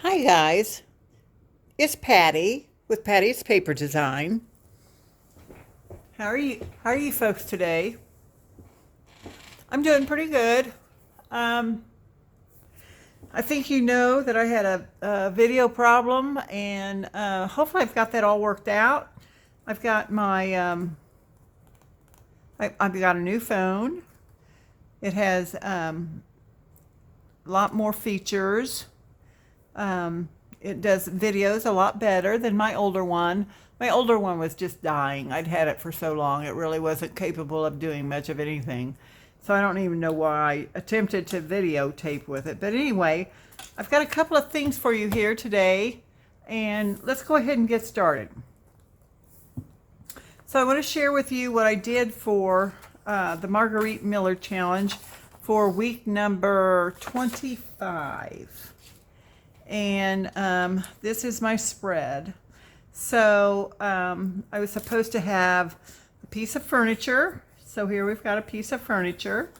Hi guys, it's Patty with Patty's Paper Design. How are you? How are you folks today? I'm doing pretty good. Um, I think you know that I had a video problem, and hopefully I've got that all worked out. I've got my I've got a new phone. It has a lot more features. It does videos a lot better than my older one. My older one was just dying. I'd had it for so long, it really wasn't capable of doing much of anything. So I don't even know why I attempted to videotape with it. But anyway, I've got a couple of things for you here today, and let's go ahead and get started. So I want to share with you what I did for the Marguerite Miller Challenge for week number 25. And this is my spread. So I was supposed to have a piece of furniture. So here we've got a piece of furniture.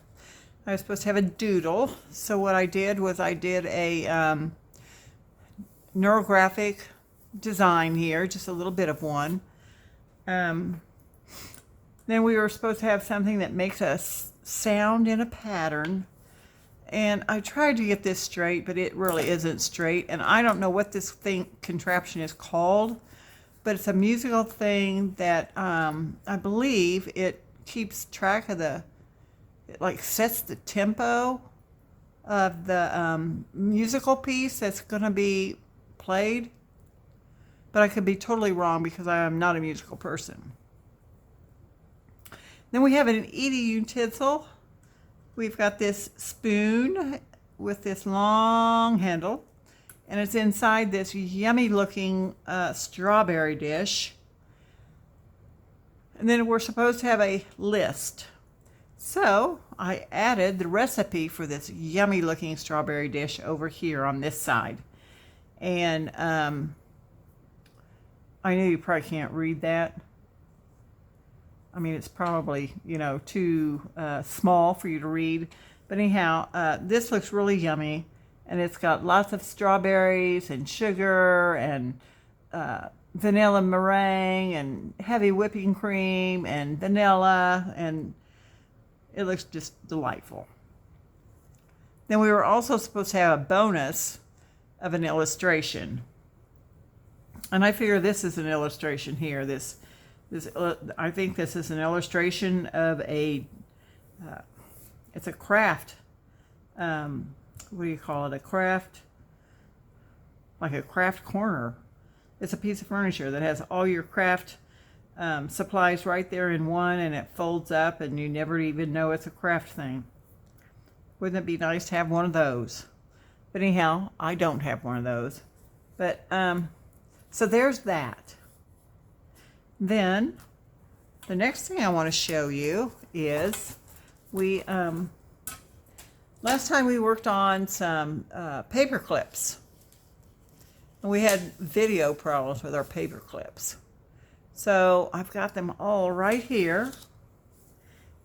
I was supposed to have a doodle. So what I did was I did a neurographic design here, just a little bit of one. Then we were supposed to have something that makes a sound in a pattern. And I tried to get this straight, but it really isn't straight. And I don't know what this contraption is called, but it's a musical thing that I believe it keeps track of it like sets the tempo of the musical piece that's going to be played. But I could be totally wrong because I am not a musical person. Then we have an eating utensil. We've got this spoon with this long handle, and it's inside this yummy looking strawberry dish. And then we're supposed to have a list. So I added the recipe for this yummy looking strawberry dish over here on this side. And I know you probably can't read that. I mean, it's probably, too small for you to read. But anyhow, this looks really yummy. And it's got lots of strawberries and sugar and vanilla meringue and heavy whipping cream and vanilla. And it looks just delightful. Then we were also supposed to have a bonus of an illustration. And I figure this is an illustration here. I think this is an illustration of it's a craft, what do you call it, like a craft corner. It's a piece of furniture that has all your craft supplies right there in one, and it folds up and you never even know it's a craft thing. Wouldn't it be nice to have one of those? But anyhow, I don't have one of those. But so there's that. Then the next thing I want to show you is we last time we worked on some paper clips, and we had video problems with our paper clips. So I've got them all right here,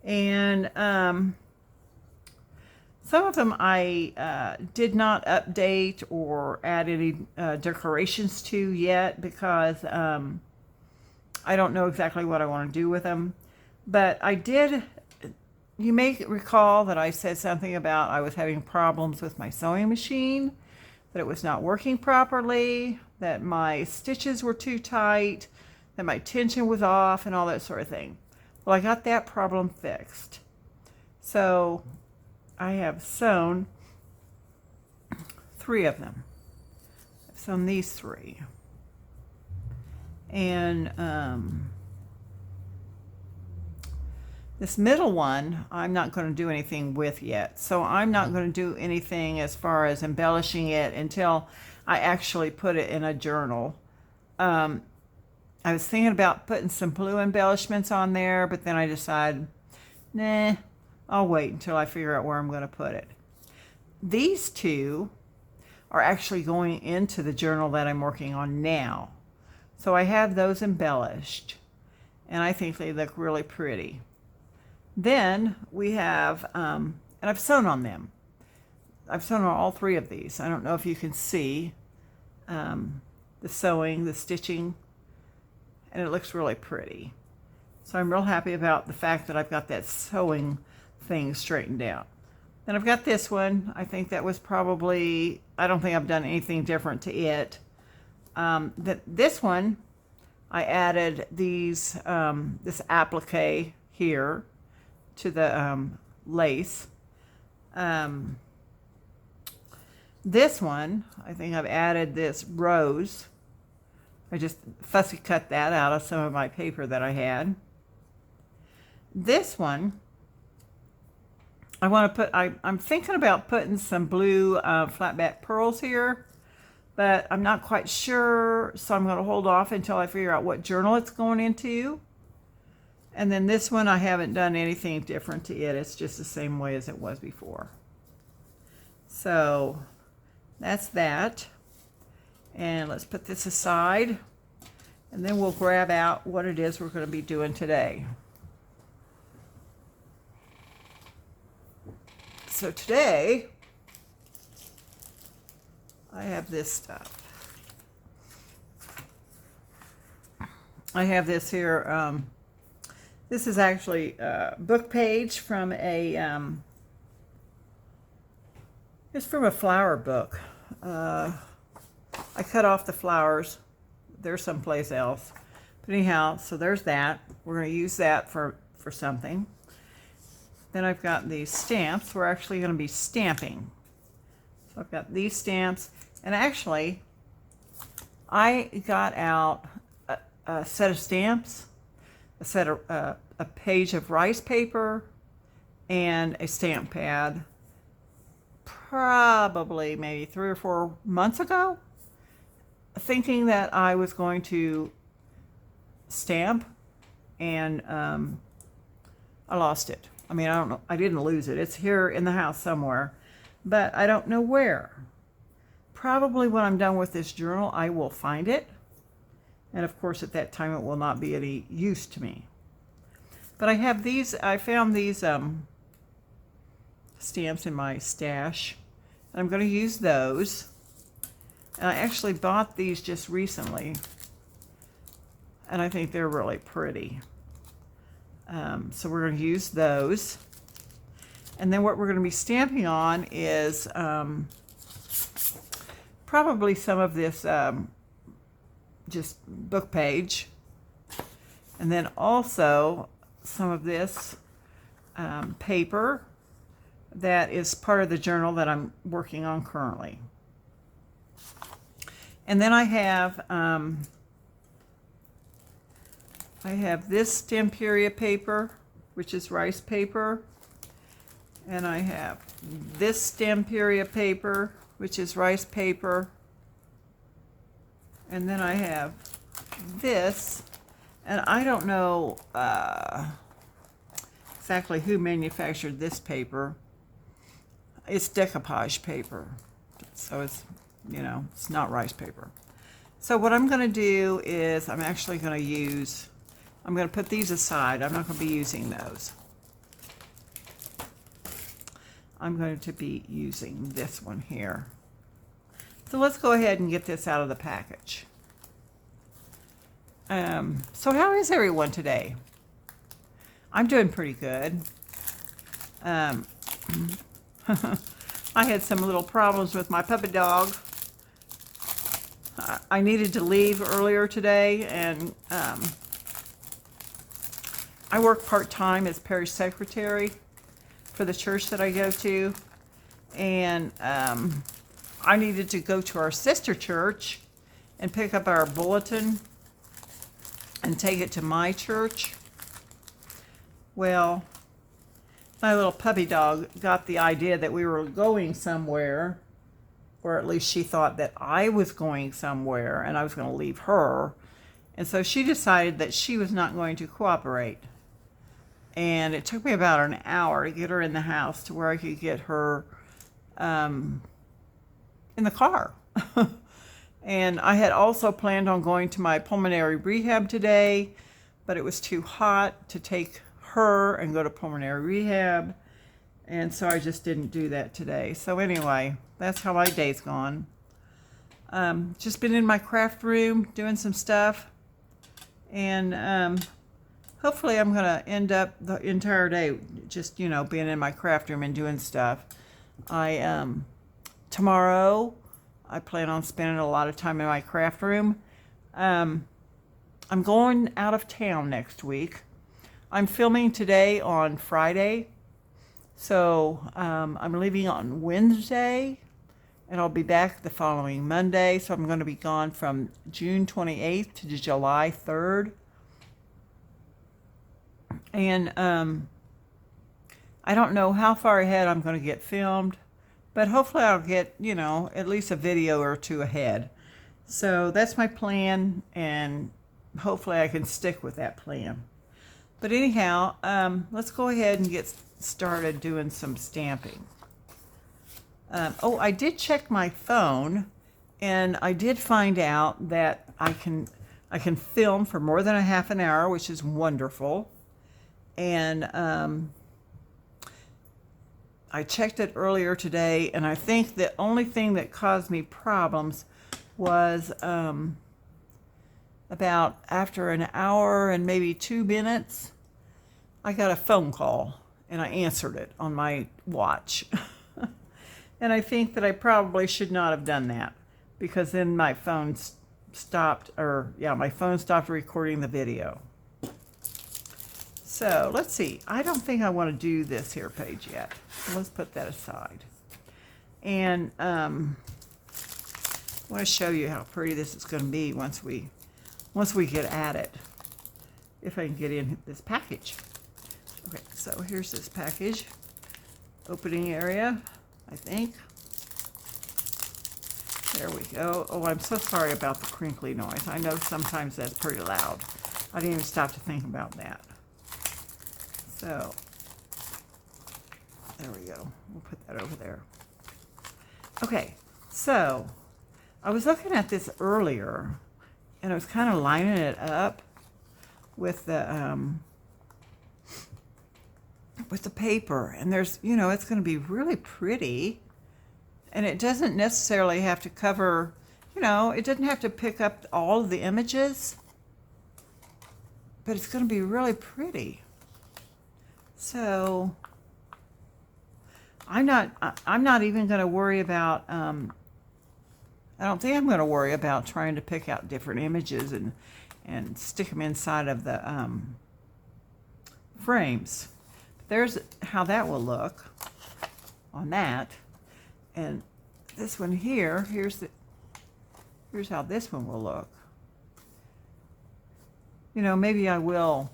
and some of them I did not update or add any decorations to yet because I don't know exactly what I want to do with them. But I did, you may recall that I said something about I was having problems with my sewing machine, that it was not working properly, that my stitches were too tight, that my tension was off, and all that sort of thing. Well, I got that problem fixed. So I have sewn 3 of them. I've sewn these 3. And this middle one, I'm not going to do anything with yet. So I'm not going to do anything as far as embellishing it until I actually put it in a journal. I was thinking about putting some blue embellishments on there, but then I decided, nah, I'll wait until I figure out where I'm going to put it. These 2 are actually going into the journal that I'm working on now. So I have those embellished, and I think they look really pretty. Then we have, and I've sewn on them. I've sewn on all 3 of these. I don't know if you can see. the sewing, the stitching, and it looks really pretty. So I'm real happy about the fact that I've got that sewing thing straightened out. Then I've got this one. I think that was probably, I don't think I've done anything different to it. This one, I added these, this applique here to the lace. This one, I think I've added this rose. I just fussy cut that out of some of my paper that I had. This one, I want to put, I'm thinking about putting some blue flat back pearls here, but I'm not quite sure, so I'm going to hold off until I figure out what journal it's going into. And then this one, I haven't done anything different to it. It's just the same way as it was before. So that's that. And let's put this aside, and then we'll grab out what it is we're going to be doing today. So today, I have this stuff. I have this here. This is actually a book page from a, it's from a flower book. I cut off the flowers. They're someplace else. But anyhow, so there's that. We're going to use that for something. Then I've got these stamps. We're actually going to be stamping. So I've got these stamps. And actually, I got out a set of stamps, a set of a page of rice paper, and a stamp pad. Probably maybe 3 or 4 months ago, thinking that I was going to stamp, and I lost it. I mean, I don't know. I didn't lose it. It's here in the house somewhere, but I don't know where. Probably when I'm done with this journal, I will find it. And of course, at that time, it will not be any use to me. But I have these, I found these stamps in my stash. And I'm going to use those. And I actually bought these just recently. And I think they're really pretty. So we're going to use those. And then what we're going to be stamping on is probably some of this just book page. And then also some of this paper that is part of the journal that I'm working on currently. And then I have this Stemperia paper, which is rice paper. And I have this Stemperia paper, which is rice paper. And then I have this, and I don't know exactly who manufactured this paper. It's decoupage paper, so it's, you know, it's not rice paper. So what I'm going to do is I'm actually going to use, I'm going to put these aside. I'm not going to be using those. I'm going to be using this one here. So let's go ahead and get this out of the package. So how is everyone today? I'm doing pretty good. I had some little problems with my puppy dog. I needed to leave earlier today, and I work part-time as parish secretary for the church that I go to, and I needed to go to our sister church and pick up our bulletin and take it to my church. Well, my little puppy dog got the idea that we were going somewhere, or at least she thought that I was going somewhere and I was going to leave her. And so she decided that she was not going to cooperate. And it took me about an hour to get her in the house to where I could get her in the car. And I had also planned on going to my pulmonary rehab today, but it was too hot to take her and go to pulmonary rehab. And so I just didn't do that today. So anyway, that's how my day's gone. Just been in my craft room doing some stuff, and hopefully I'm going to end up the entire day just, you know, being in my craft room and doing stuff. Tomorrow I plan on spending a lot of time in my craft room. I'm going out of town next week. I'm filming today on Friday, so I'm leaving on Wednesday, and I'll be back the following Monday. So I'm going to be gone from June 28th to July 3rd. And I don't know how far ahead I'm going to get filmed, but hopefully I'll get, you know, at least a video or two ahead. So that's my plan, and hopefully I can stick with that plan. But anyhow, let's go ahead and get started doing some stamping. Oh, I did check my phone, and I did find out that I can film for more than a half an hour, which is wonderful. And I checked it earlier today, and I think the only thing that caused me problems was about after an hour and maybe 2 minutes, I got a phone call, and I answered it on my watch. And I think that I probably should not have done that, because then my phone stopped recording the video. So let's see. I don't think I want to do this here page yet. Let's put that aside. And I want to show you how pretty this is going to be once we get at it. If I can get in this package. Okay, so here's this package. Opening area, I think. There we go. Oh, I'm so sorry about the crinkly noise. I know sometimes that's pretty loud. I didn't even stop to think about that. So, there we go. We'll put that over there. Okay, so I was looking at this earlier, and I was kind of lining it up with the paper, and there's, you know, it's going to be really pretty, and it doesn't necessarily have to cover, you know, it doesn't have to pick up all of the images, but it's going to be really pretty. So I'm not even going to worry about, I don't think I'm going to worry about trying to pick out different images and stick them inside of the frames. There's how that will look on that. And this one here, here's how this one will look. You know, maybe I will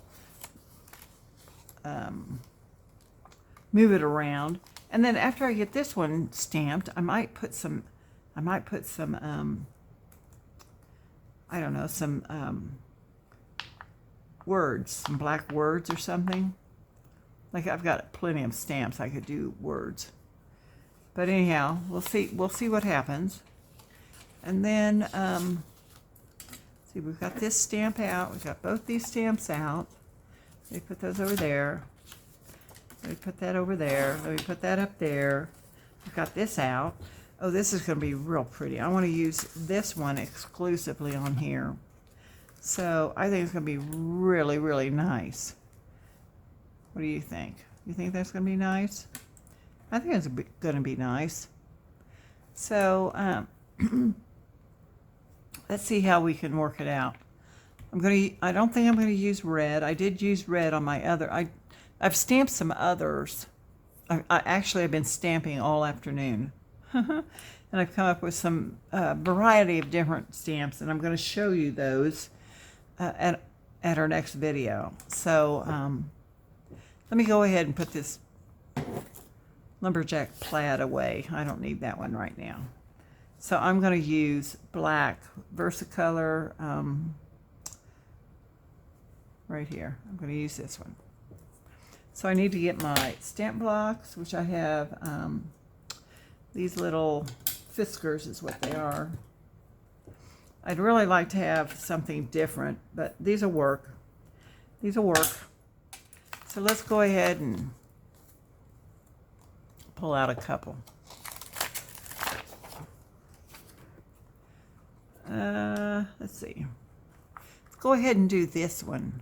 move it around, and then after I get this one stamped, I might put some I don't know, some words, some black words or something. Like, I've got plenty of stamps, I could do words. But anyhow, we'll see what happens. And then see, we've got this stamp out, we've got both these stamps out. Let me put those over there. Let me put that over there. Let me put that up there. I've got this out. Oh, this is going to be real pretty. I want to use this one exclusively on here. So I think it's going to be really, really nice. What do you think? You think that's going to be nice? I think it's going to be nice. So let's see how we can work it out. I don't think I'm going to use red. I did use red on my other. I've stamped some others. Actually, I've been stamping all afternoon. And I've come up with some variety of different stamps, and I'm going to show you those at our next video. So let me go ahead and put this lumberjack plaid away. I don't need that one right now. So I'm going to use black Versacolor right here. I'm going to use this one. So I need to get my stamp blocks, which I have these little Fiskars is what they are. I'd really like to have something different, but these will work. These will work. So let's go ahead and pull out a couple. let's see. Let's go ahead and do this one.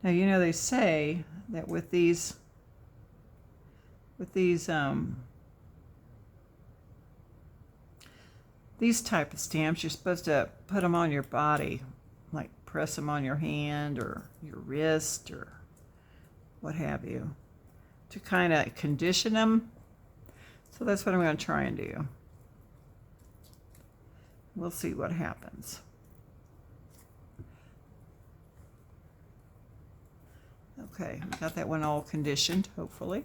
Now, you know, they say that with these type of stamps, you're supposed to put them on your body, like press them on your hand or your wrist or what have you, to kind of condition them. So that's what I'm going to try and do. We'll see what happens. Okay, we got that one all conditioned, hopefully.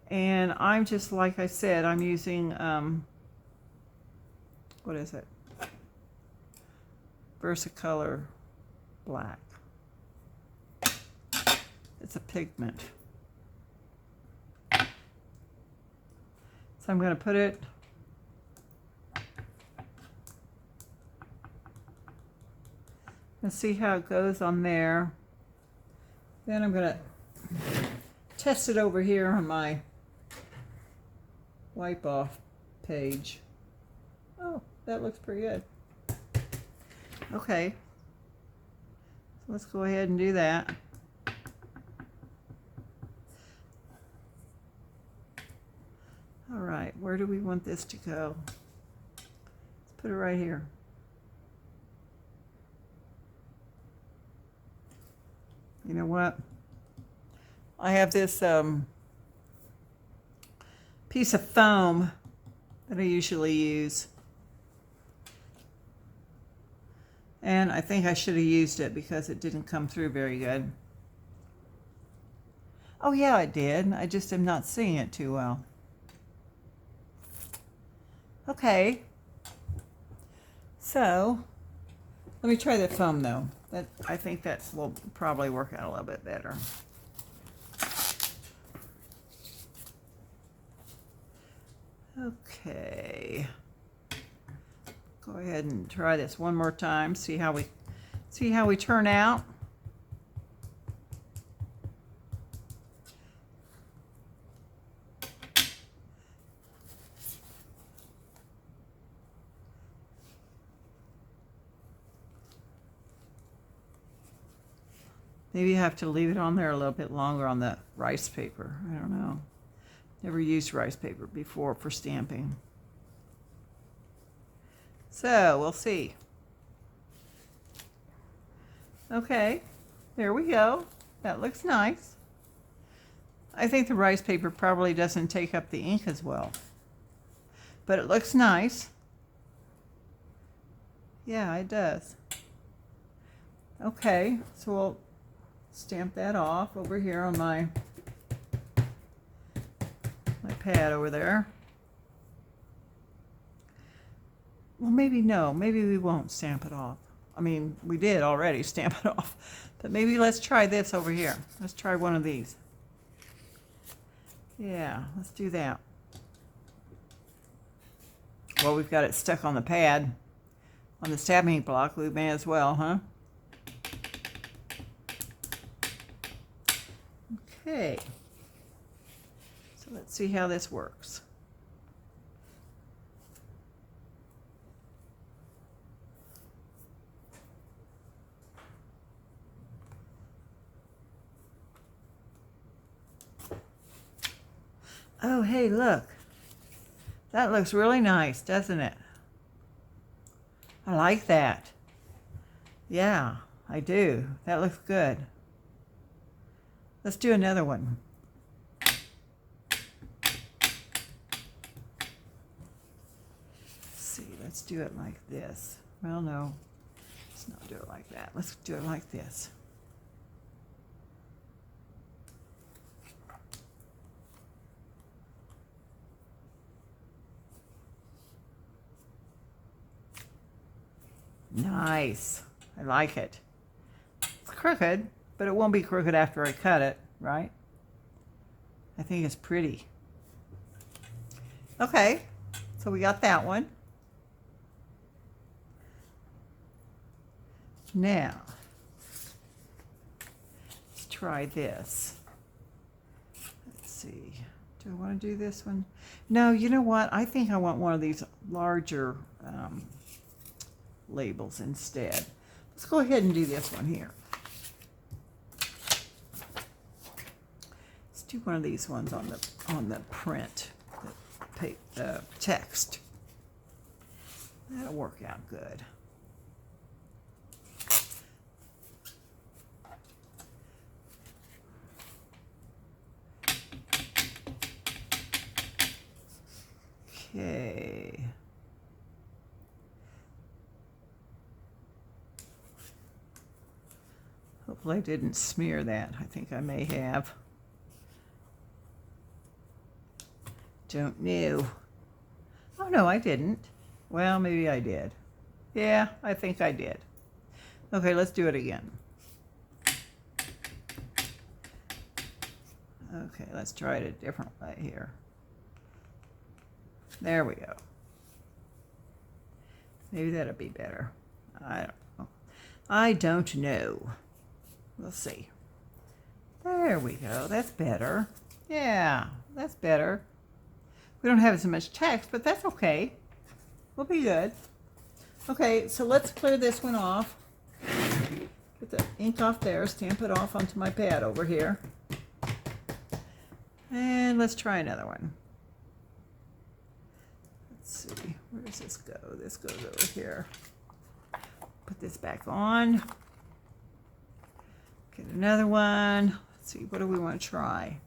And I'm just, like I said, I'm using, what is it? Versacolor black. It's a pigment. So I'm going to put it and see how it goes on there. Then I'm going to test it over here on my wipe off page. Oh, that looks pretty good. Okay, so let's go ahead and do that. All right, where do we want this to go? Let's put it right here. You know what? I have this piece of foam that I usually use. And I think I should have used it because it didn't come through very good. Oh yeah, it did. I just am not seeing it too well. Okay. So, let me try the foam though. I think that will probably work out a little bit better. Okay. Go ahead and try this one more time. See how we turn out. Maybe you have to leave it on there a little bit longer on the rice paper. I don't know. Never used rice paper before for stamping. So, we'll see. Okay, there we go. That looks nice. I think the rice paper probably doesn't take up the ink as well. But it looks nice. Yeah, it does. Okay, so we'll stamp that off over here on my pad over there. Well, maybe no. Maybe we won't stamp it off. I mean, we did already stamp it off. But maybe let's try this over here. Let's try one of these. Yeah, let's do that. Well, we've got it stuck on the pad, on the stamping block. We may as well, huh? Okay. So let's see how this works. Oh, hey, look. That looks really nice, doesn't it? I like that. Yeah, I do. That looks good. Let's do another one. Let's see, let's do it like this. Well, no, let's not do it like that. Let's do it like this. Nice. I like it. It's crooked, but it won't be crooked after I cut it, right? I think it's pretty. Okay, so we got that one. Now, let's try this. Let's see. Do I want to do this one? No, you know what? I think I want one of these larger labels instead. Let's go ahead and do this one here. Let's do one of these ones on the print, the text. That'll work out good. Okay. Hopefully I didn't smear that. I think I may have. Don't know. Oh no, I didn't. Well, maybe I did. Yeah, I think I did. Okay, let's do it again. Okay, let's try it a different way here. There we go. Maybe that'll be better. I don't know. I don't know. We'll see. There we go. That's better. Yeah, that's better. We don't have as much text, but that's okay. We'll be good. Okay, so let's clear this one off. Get the ink off there, stamp it off onto my pad over here. And let's try another one. Let's see, where does this go? This goes over here. Put this back on. Get another one. Let's see, what do we want to try?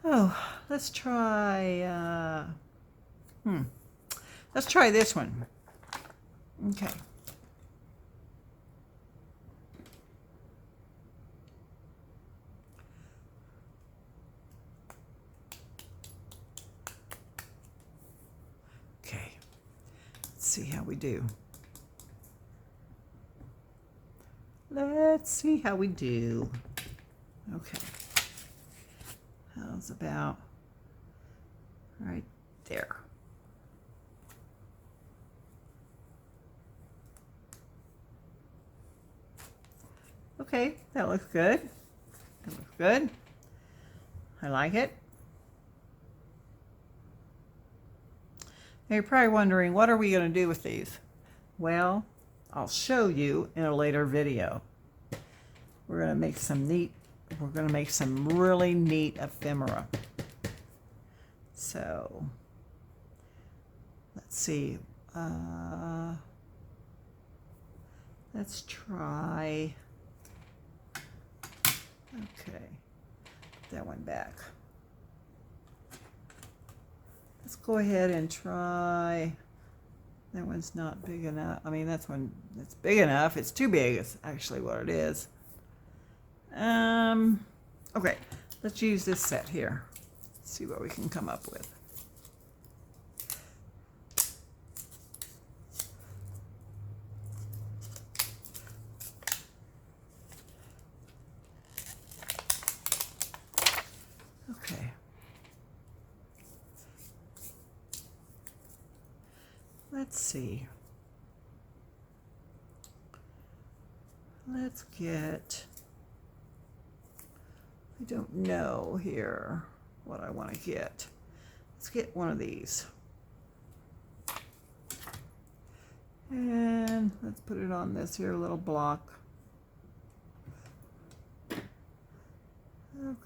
Oh, let's try, let's try this one. Okay. Okay. Let's see how we do. Let's see how we do. Okay. How's about right there? Okay, that looks good. That looks good. I like it. Now you're probably wondering, what are we going to do with these? Well, I'll show you in a later video. We're going to make some really neat ephemera. So, let's see. Let's try. Okay, put that one back. Let's go ahead and try. That one's not big enough. I mean, that's one that's big enough. It's too big, is actually what it is. Okay, let's use this set here. See what we can come up with. Okay. Let's see. Let's get, I don't know here what I want to get. Let's get one of these. And let's put it on this here little block.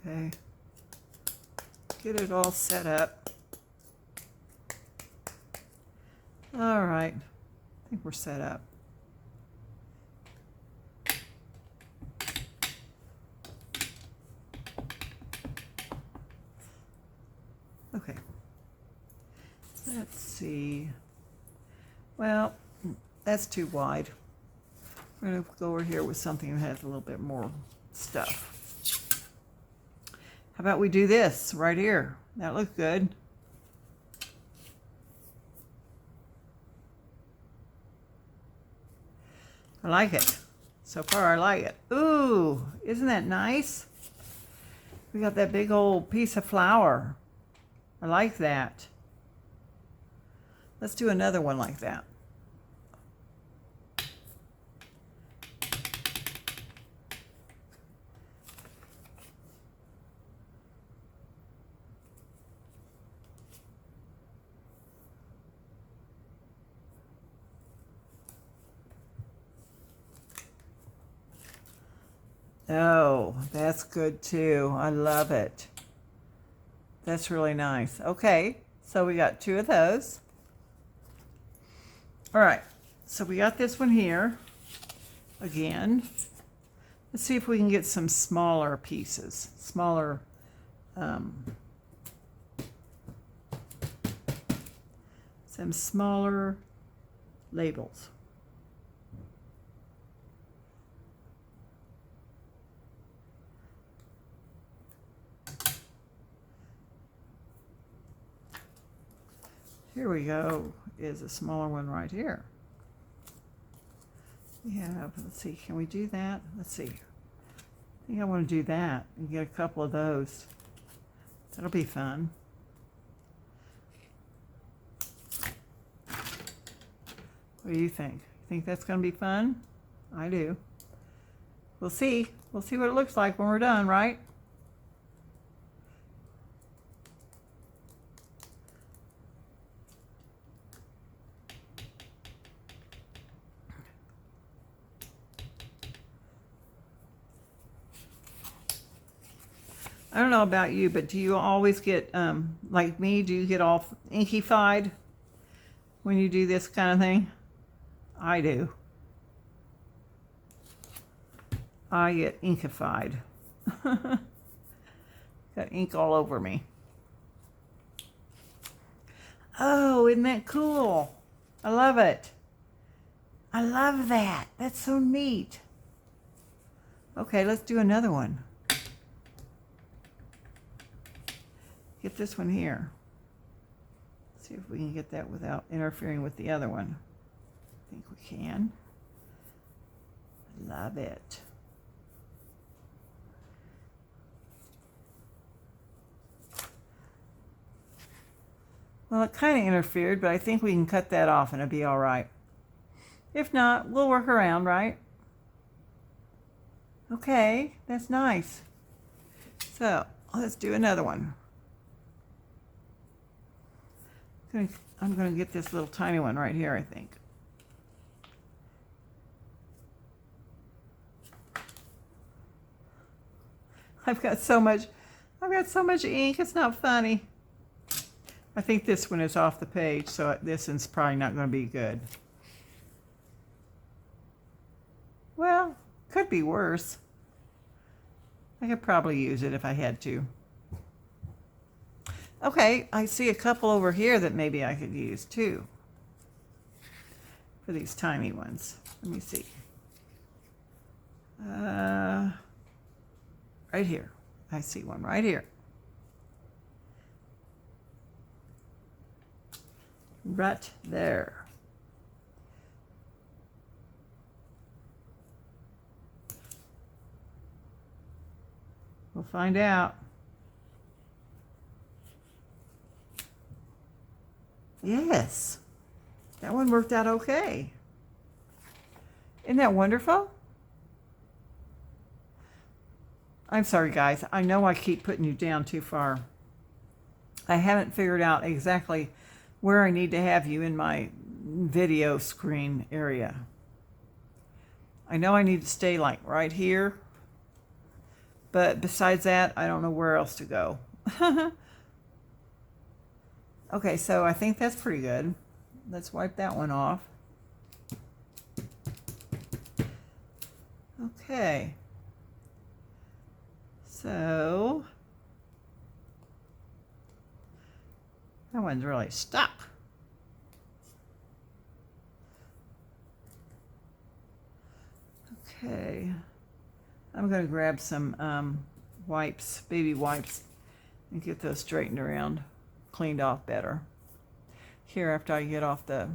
Okay. Get it all set up. All right. I think we're set up. Okay. Let's see. Well, that's too wide. We're going to go over here with something that has a little bit more stuff. How about we do this right here? That looks good. I like it. So far, I like it. Ooh, isn't that nice? We got that big old piece of flower. I like that. Let's do another one like that. Oh, that's good too. I love it. That's really nice. Okay, so we got 2 of those. All right, so we got this one here. Again, let's see if we can get some smaller pieces, smaller some smaller labels. Here we go, is a smaller one right here. We have, let's see, can we do that? Let's see. I think I want to do that and get a couple of those. That'll be fun. What do you think? Think that's going to be fun? I do. We'll see. We'll see what it looks like when we're done, right? I don't know about you, but do you always get, like me, do you get all inky-fied when you do this kind of thing? I do. I get inkified. Got ink all over me. Oh, isn't that cool? I love it. I love that. That's so neat. Okay, let's do another one. Get this one here. See if we can get that without interfering with the other one. I think we can. Love it. Well, it kind of interfered, but I think we can cut that off and it'll be all right. If not, we'll work around, right? Okay, that's nice. So, let's do another one. I'm going to get this little tiny one right here, I think. I've got so much ink, it's not funny. I think this one is off the page, so this one's probably not going to be good. Well, could be worse. I could probably use it if I had to. Okay, I see a couple over here that maybe I could use too. For these tiny ones. Let me see. Right here. I see one right here. Right there. We'll find out. Yes, that one worked out okay. Isn't that wonderful? I'm sorry, guys. I know I keep putting you down too far. I haven't figured out exactly where I need to have you in my video screen area. I know I need to stay like right here, but besides that, I don't know where else to go. Okay, so I think that's pretty good. Let's wipe that one off. Okay. So that one's really stuck. Okay. I'm going to grab some wipes, baby wipes, and get those straightened around, cleaned off better here after I get off the,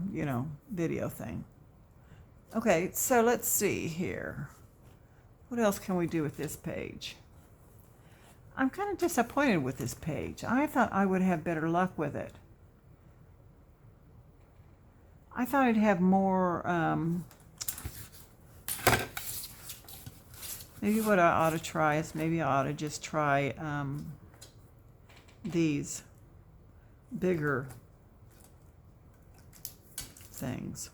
video thing. Okay, so let's see here. What else can we do with this page? I'm kind of disappointed with this page. I thought I would have better luck with it. I thought I'd have more, maybe what I ought to try is maybe I ought to just try these bigger things.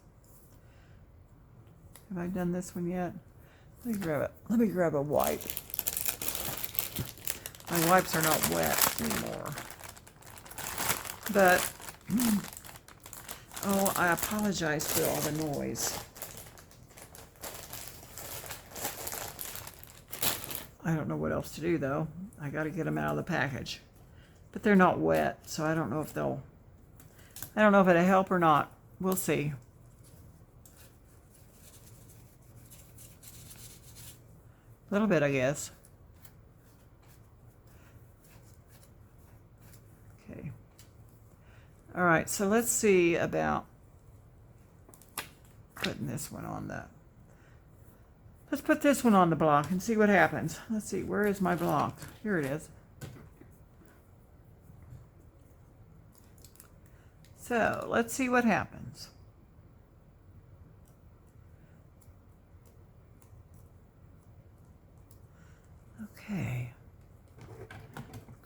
Have I done this one yet? Let me grab a wipe. My wipes are not wet anymore. But, oh, I apologize for all the noise. I don't know what else to do, though. I got to get them out of the package. But they're not wet, so I don't know if it'll help or not. We'll see. A little bit, I guess. Okay. All right, so let's see about putting this one on the... Let's put this one on the block and see what happens. Let's see, where is my block? Here it is. So, let's see what happens. Okay.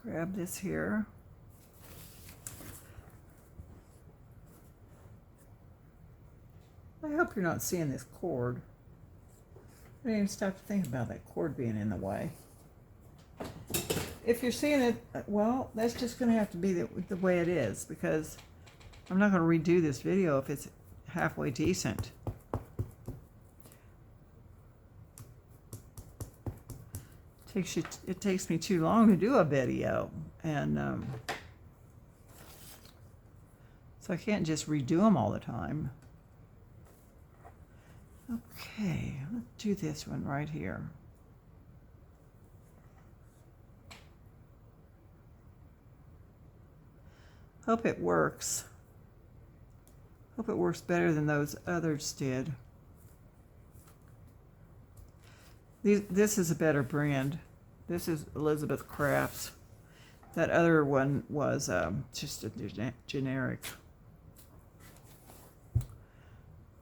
Grab this here. I hope you're not seeing this cord. I didn't even stop to think about that cord being in the way. If you're seeing it, well, that's just going to have to be the way it is, because I'm not going to redo this video if it's halfway decent. It takes me too long to do a video, and so I can't just redo them all the time. Okay, let's do this one right here. Hope it works. Hope it works better than those others did. This is a better brand. This is Elizabeth Crafts. That other one was just a generic.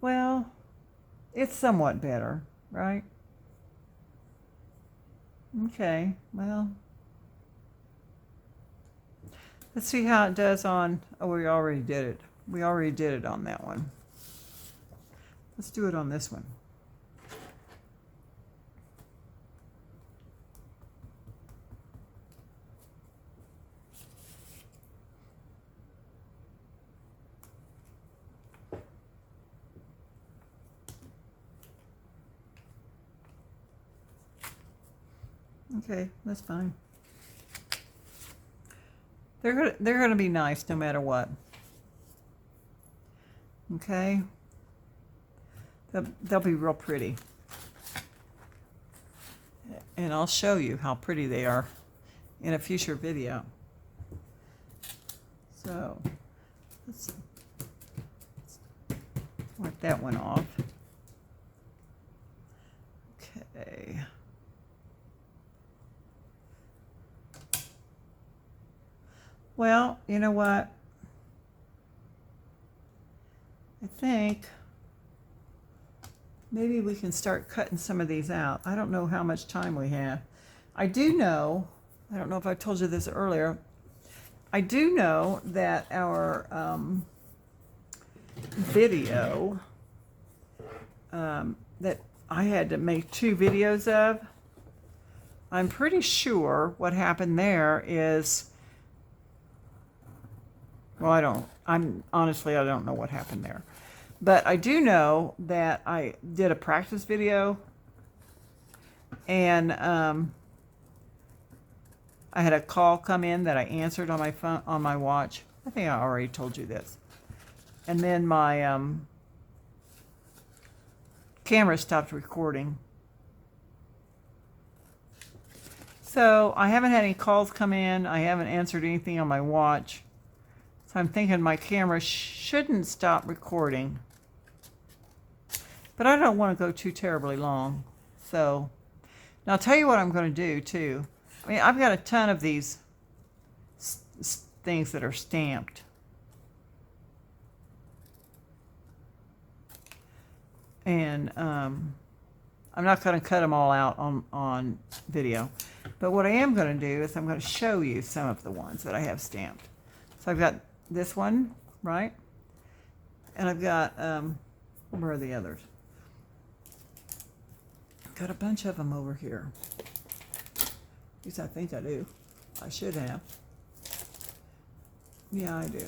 Well, it's somewhat better, right? Okay, well. Let's see how it does on, oh, we already did it. We already did it on that one. Let's do it on this one. Okay, that's fine. They're gonna be nice no matter what. Okay, they'll be real pretty, and I'll show you how pretty they are in a future video. So let's wipe that one off. Okay. Well, you know what? I think maybe we can start cutting some of these out. I don't know how much time we have. I do know, I don't know if I told you this earlier, I do know that our video that I had to make 2 videos of, I'm pretty sure what happened there is, well, honestly, I don't know what happened there. But I do know that I did a practice video, and I had a call come in that I answered on my phone, on my watch. I think I already told you this. And then my camera stopped recording. So I haven't had any calls come in. I haven't answered anything on my watch. So I'm thinking my camera shouldn't stop recording. But I don't want to go too terribly long. So now I'll tell you what I'm going to do too. I mean, I've got a ton of these things that are stamped. And I'm not going to cut them all out on video. But what I am going to do is I'm going to show you some of the ones that I have stamped. So I've got this one, right? And I've got, where are the others? got a bunch of them over here. At least I think I do. I should have. Yeah, I do.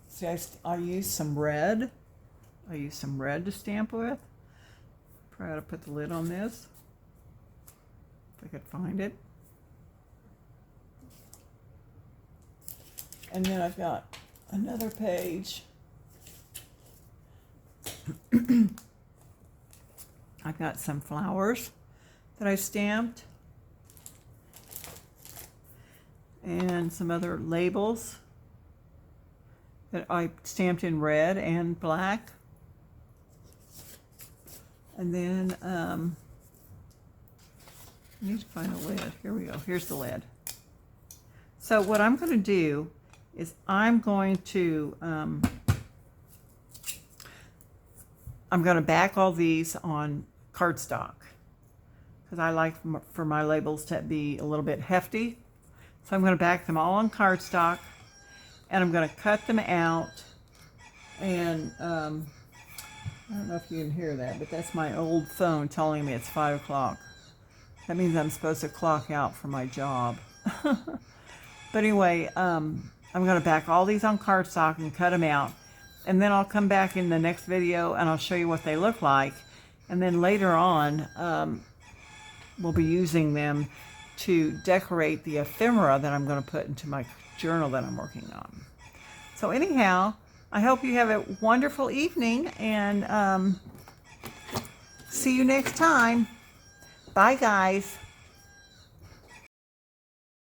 See, I used some red. I used some red to stamp with. Try to put the lid on this, if I could find it. And then I've got another page. I've got some flowers that I stamped. And some other labels that I stamped in red and black. And then I need to find a lid. Here we go. Here's the lid. So what I'm going to do is I'm going to back all these on cardstock because I like for my labels to be a little bit hefty. So I'm going to back them all on cardstock, and I'm going to cut them out. And I don't know if you can hear that, but that's my old phone telling me it's 5 o'clock. That means I'm supposed to clock out for my job. But anyway, I'm going to back all these on cardstock and cut them out. And then I'll come back in the next video and I'll show you what they look like. And then later on, we'll be using them to decorate the ephemera that I'm going to put into my journal that I'm working on. So anyhow, I hope you have a wonderful evening, and see you next time. Bye, guys.